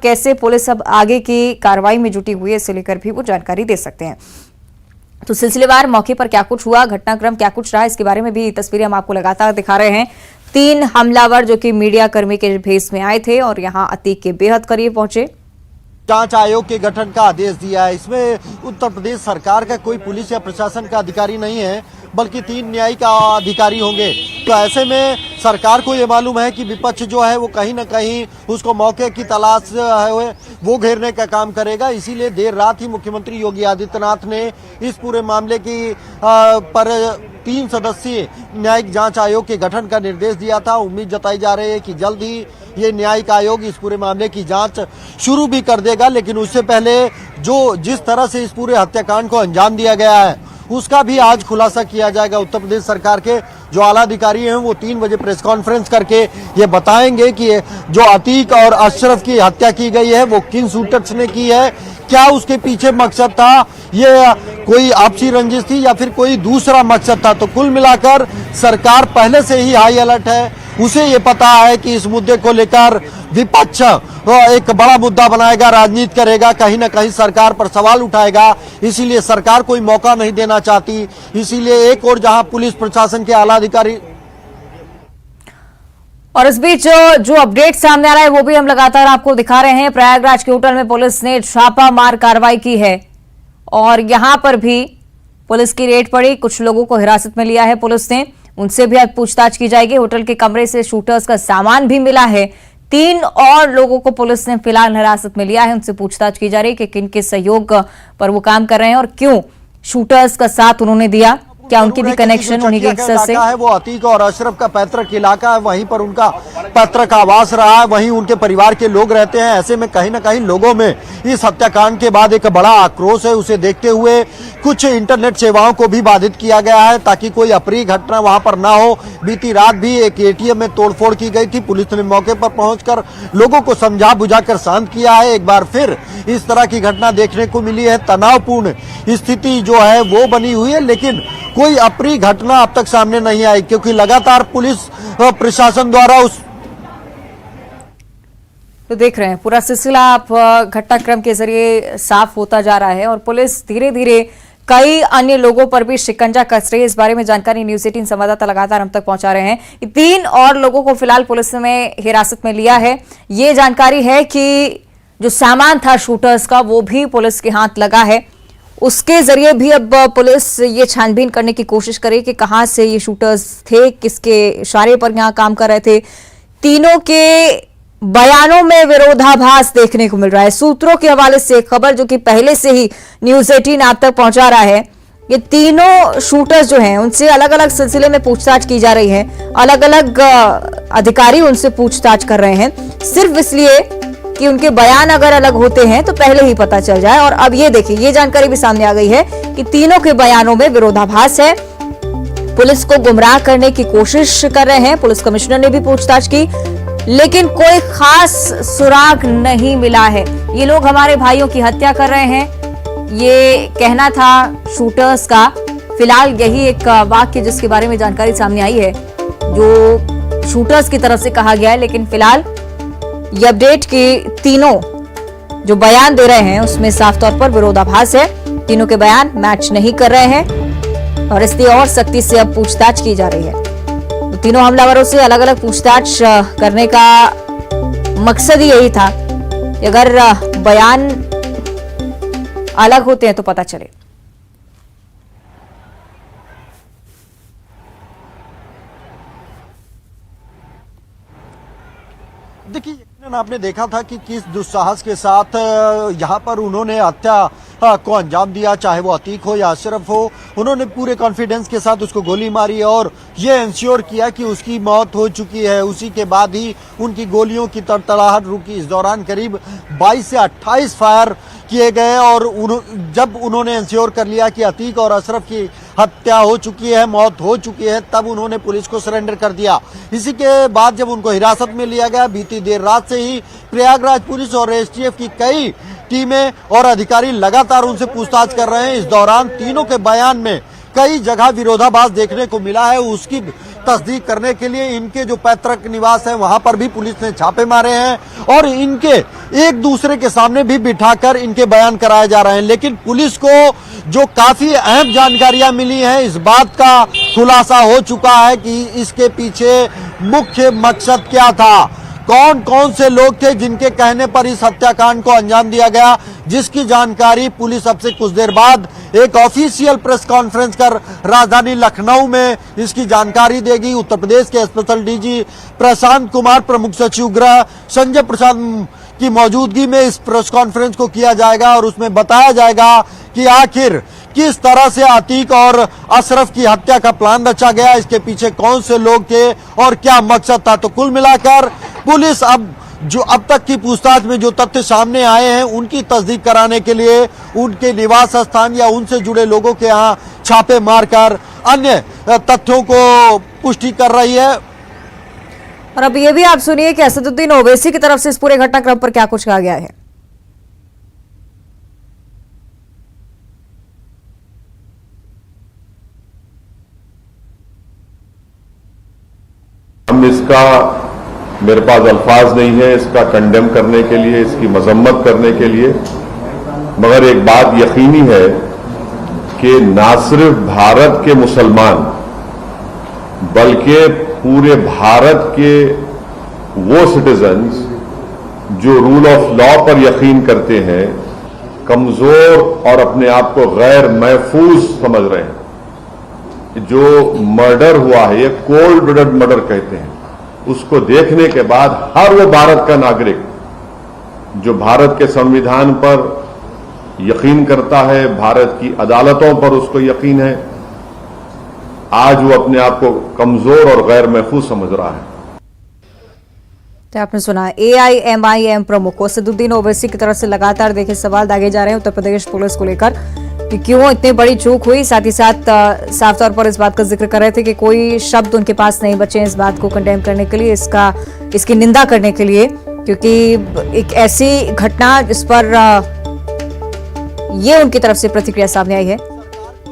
कैसे पुलिस अब आगे की कार्रवाई में जुटी हुई है, इसे लेकर भी वो जानकारी दे सकते हैं। तो सिलसिलेवार मौके पर क्या कुछ हुआ, घटनाक्रम क्या कुछ रहा, इसके बारे में भी तस्वीरें हम आपको लगातार दिखा रहे हैं। 3 हमलावर जो कि मीडिया कर्मी के भेष में आए थे और यहां अतीक के बेहद करीब पहुंचे। जांच आयोग के गठन का आदेश दिया है। इसमें उत्तर प्रदेश सरकार का कोई पुलिस या प्रशासन का अधिकारी नहीं है, बल्कि 3 न्यायिक अधिकारी होंगे। तो ऐसे में सरकार को ये मालूम है कि विपक्ष जो है वो कहीं न कहीं उसको मौके की तलाश है वो घेरने का काम करेगा। इसीलिए देर रात ही मुख्यमंत्री योगी आदित्यनाथ ने इस पूरे मामले की पर 3 सदस्यीय न्यायिक जांच आयोग के गठन का निर्देश दिया था। उम्मीद जताई जा रही है कि जल्द ही ये न्यायिक आयोग इस पूरे मामले की जांच शुरू भी कर देगा। लेकिन उससे पहले जिस तरह से इस पूरे हत्याकांड को अंजाम दिया गया है उसका भी आज खुलासा किया जाएगा। उत्तर प्रदेश सरकार के जो आला अधिकारी हैं वो 3 बजे प्रेस कॉन्फ्रेंस करके ये बताएंगे कि जो अतीक और अशरफ की हत्या की गई है वो किन शूटर्स ने की है, क्या उसके पीछे मकसद था, ये कोई आपसी रंजिश थी या फिर कोई दूसरा मकसद था। तो कुल मिलाकर सरकार पहले से ही हाई अलर्ट है। उसे ये पता है कि इस मुद्दे को लेकर विपक्ष एक बड़ा मुद्दा बनाएगा, राजनीति करेगा, कहीं ना कहीं सरकार पर सवाल उठाएगा। इसीलिए सरकार कोई मौका नहीं देना चाहती। इसीलिए एक और जहां पुलिस प्रशासन के आला अधिकारी और इस बीच जो अपडेट सामने आ रहा है वो भी हम लगातार आपको दिखा रहे हैं। प्रयागराज के होटल में पुलिस ने छापामार कार्रवाई की है और यहां पर भी पुलिस की रेड पड़ी। कुछ लोगों को हिरासत में लिया है पुलिस ने, उनसे भी आज पूछताछ की जाएगी। होटल के कमरे से शूटर्स का सामान भी मिला है। 3 और लोगों को पुलिस ने फिलहाल हिरासत में लिया है। उनसे पूछताछ की जा रही है कि किन के सहयोग पर वो काम कर रहे हैं और क्यों शूटर्स का साथ उन्होंने दिया, क्या उनकी भी कनेक्शन उन्हीं गैंगस्टर से है। वो अतीक और अशरफ का पैतृक इलाका है, वहीं पर उनका पैतृक आवास रहा है, वहीं उनके परिवार के लोग रहते हैं। ऐसे में कहीं ना कहीं लोगों में इस हत्याकांड के बाद एक बड़ा आक्रोश है। उसे देखते हुए कुछ इंटरनेट सेवाओं को भी बाधित किया गया है ताकि कोई अप्रिय घटना वहां पर ना हो। बीती रात भी एक ATM में तोड़फोड़ की गई थी। पुलिस ने मौके पर पहुंचकर लोगों को समझा बुझाकर शांत किया है। एक बार फिर इस तरह की घटना देखने को मिली है। तनावपूर्ण स्थिति जो है वो बनी हुई है, लेकिन कोई अप्रिय घटना अब तक सामने नहीं आई क्योंकि लगातार पुलिस प्रशासन द्वारा तो देख रहे हैं पूरा सिलसिला आप घटनाक्रम के जरिए साफ होता जा रहा है और पुलिस धीरे धीरे कई अन्य लोगों पर भी शिकंजा कस रही है। इस बारे में जानकारी न्यूज़ 18 संवाददाता लगातार हम तक पहुंचा रहे हैं। 3 और लोगों को फिलहाल पुलिस ने हिरासत में लिया है। ये जानकारी है कि जो सामान था शूटर्स का वो भी पुलिस के हाथ लगा है। उसके जरिए भी अब पुलिस ये छानबीन करने की कोशिश करे कि कहां से ये शूटर्स थे, किसके इशारे पर यहां काम कर रहे थे। तीनों के बयानों में विरोधाभास देखने को मिल रहा है। सूत्रों के हवाले से खबर जो कि पहले से ही न्यूज़ 18 आप तक पहुंचा रहा है, ये तीनों शूटर्स जो हैं उनसे अलग अलग सिलसिले में पूछताछ की जा रही है। अलग अलग अधिकारी उनसे पूछताछ कर रहे हैं सिर्फ इसलिए कि उनके बयान अगर अलग होते हैं तो पहले ही पता चल जाए। और अब ये देखिए, ये जानकारी भी सामने आ गई है कि तीनों के बयानों में विरोधाभास है। पुलिस को गुमराह करने की कोशिश कर रहे हैं। पुलिस कमिश्नर ने भी पूछताछ की लेकिन कोई खास सुराग नहीं मिला है। ये लोग हमारे भाइयों की हत्या कर रहे हैं, ये कहना था शूटर्स का। फिलहाल यही एक वाक्य जिसके बारे में जानकारी सामने आई है जो शूटर्स की तरफ से कहा गया है। लेकिन फिलहाल ये अपडेट की तीनों जो बयान दे रहे हैं उसमें साफ तौर पर विरोधाभास है। तीनों के बयान मैच नहीं कर रहे हैं और इसलिए और सख्ती से अब पूछताछ की जा रही है। तो तीनों हमलावरों से अलग अलग पूछताछ करने का मकसद ही यही था कि अगर बयान अलग होते हैं तो पता चले। देखिए, आपने देखा था कि किस दुस्साहस के साथ यहाँ पर उन्होंने हत्या को अंजाम दिया, चाहे वो अतीक हो या अशरफ हो। उन्होंने पूरे कॉन्फिडेंस के साथ उसको गोली मारी और ये इंश्योर किया कि उसकी मौत हो चुकी है। उसी के बाद ही उनकी गोलियों की तड़तड़ाहट रुकी। इस दौरान करीब 22 से 28 फायर किए गए और जब उन्होंने इंश्योर कर लिया कि अतीक और अशरफ की हत्या हो चुकी है, मौत हो चुकी है, तब उन्होंने पुलिस को सरेंडर कर दिया। इसी के बाद जब उनको हिरासत में लिया गया, बीती देर रात से ही प्रयागराज पुलिस और STF की कई टीमें और अधिकारी लगातार उनसे पूछताछ कर रहे हैं। इस दौरान तीनों के बयान में कई जगह विरोधाभास देखने को मिला है। उसकी तस्दीक करने के लिए इनके जो पैतृक निवास है वहां पर भी पुलिस ने छापे मारे हैं और इनके एक दूसरे के सामने भी बिठाकर इनके बयान कराए जा रहे हैं। लेकिन पुलिस को जो काफी अहम जानकारियां मिली हैं, इस बात का खुलासा हो चुका है कि इसके पीछे मुख्य मकसद क्या था, कौन कौन से लोग थे जिनके कहने पर इस हत्याकांड को अंजाम दिया गया, जिसकी जानकारी पुलिस अब से कुछ देर बाद एक ऑफिशियल प्रेस कॉन्फ्रेंस कर राजधानी लखनऊ में इसकी जानकारी देगी। उत्तर प्रदेश के स्पेशल डीजी प्रशांत कुमार, प्रमुख सचिव गृह संजय प्रसाद की मौजूदगी में इस प्रेस कॉन्फ्रेंस को किया जाएगा और उसमें बताया जाएगा कि आखिर किस तरह से अतीक और अशरफ की हत्या का प्लान रचा गया, इसके पीछे कौन से लोग थे और क्या मकसद था। तो कुल मिलाकर पुलिस अब तक की पूछताछ में जो तथ्य सामने आए हैं उनकी तस्दीक कराने के लिए उनके निवास स्थान या उनसे जुड़े लोगों के यहाँ छापे मारकर अन्य तथ्यों को पुष्टि कर रही है। और अब ये भी आप सुनिए कि असदुद्दीन ओवैसी की तरफ से इस पूरे घटनाक्रम पर क्या कुछ कहा गया है। हम इसका, मेरे पास अल्फाज नहीं है इसका कंडेम करने के लिए, इसकी मजम्मत करने के लिए, मगर एक बात यकीनी है कि ना सिर्फ भारत के मुसलमान बल्कि पूरे भारत के वो सिटीजन्स जो रूल ऑफ लॉ पर यकीन करते हैं, कमजोर और अपने आप को गैर महफूज समझ रहे हैं, जो मर्डर हुआ है, ये कोल्ड ब्लडेड मर्डर कहते हैं, उसको देखने के बाद हर वो भारत का नागरिक जो भारत के संविधान पर यकीन करता है, भारत की अदालतों पर उसको यकीन है, आज वो अपने आप को कमजोर और गैर महफूज समझ रहा है। तो आपने सुना AIMIM प्रमुख असदुद्दीन ओवैसी की तरफ से लगातार देखिए सवाल दागे जा रहे हैं उत्तर प्रदेश पुलिस को लेकर कि क्यों इतनी बड़ी चूक हुई। साथ ही साथ साफ तौर पर इस बात का जिक्र कर रहे थे कि कोई शब्द उनके पास नहीं बचे इस बात को कंडेम करने के लिए, इसकी निंदा करने के लिए, क्योंकि एक ऐसी घटना जिस पर ये उनकी तरफ से प्रतिक्रिया सामने आई है।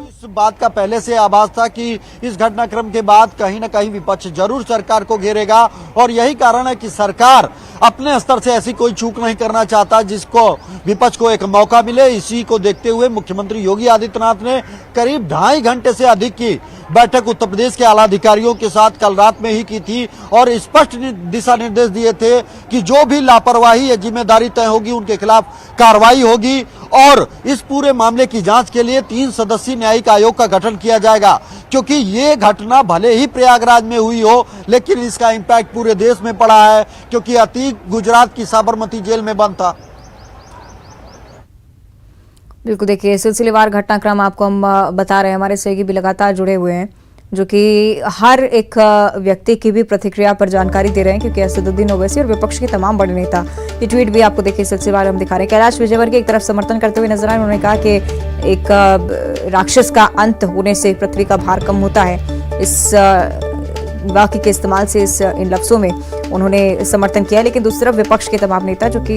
इस बात का पहले से आभास था कि इस घटनाक्रम के बाद कहीं न कहीं विपक्ष जरूर सरकार को घेरेगा और यही कारण है कि सरकार अपने स्तर से ऐसी कोई चूक नहीं करना चाहता जिसको विपक्ष को एक मौका मिले। इसी को देखते हुए मुख्यमंत्री योगी आदित्यनाथ ने करीब 2.5 घंटे से अधिक की बैठक उत्तर प्रदेश के आला अधिकारियों के साथ कल रात में ही की थी और स्पष्ट दिशा निर्देश दिए थे कि जो भी लापरवाही या जिम्मेदारी तय होगी उनके खिलाफ कार्रवाई होगी और इस पूरे मामले की जांच के लिए 3 सदस्यीय न्यायिक आयोग का गठन किया जाएगा, क्योंकि ये घटना भले ही प्रयागराज में हुई हो लेकिन इसका इम्पैक्ट पूरे देश में पड़ा है, क्योंकि अतीक गुजरात की साबरमती जेल में बंद था। बिल्कुल, देखिए सिलसिलेवार घटनाक्रम आपको हम बता रहे हैं, हमारे सहयोगी भी लगातार जुड़े हुए हैं जो कि हर एक व्यक्ति की भी प्रतिक्रिया पर जानकारी दे रहे हैं, क्योंकि असदुद्दीन ओवैसी और विपक्ष के तमाम बड़े नेता ये ट्वीट भी आपको देखिए सिलसिलेवार हम दिखा रहे हैं। कैलाश विजयवर्गीय एक तरफ समर्थन करते हुए नजर आए, उन्होंने कहा कि एक राक्षस का अंत होने से पृथ्वी का भार कम होता है। इस वाक्य के इस्तेमाल से इन लफ्जों में उन्होंने समर्थन किया, लेकिन दूसरी तरफ विपक्ष के तमाम नेता जो कि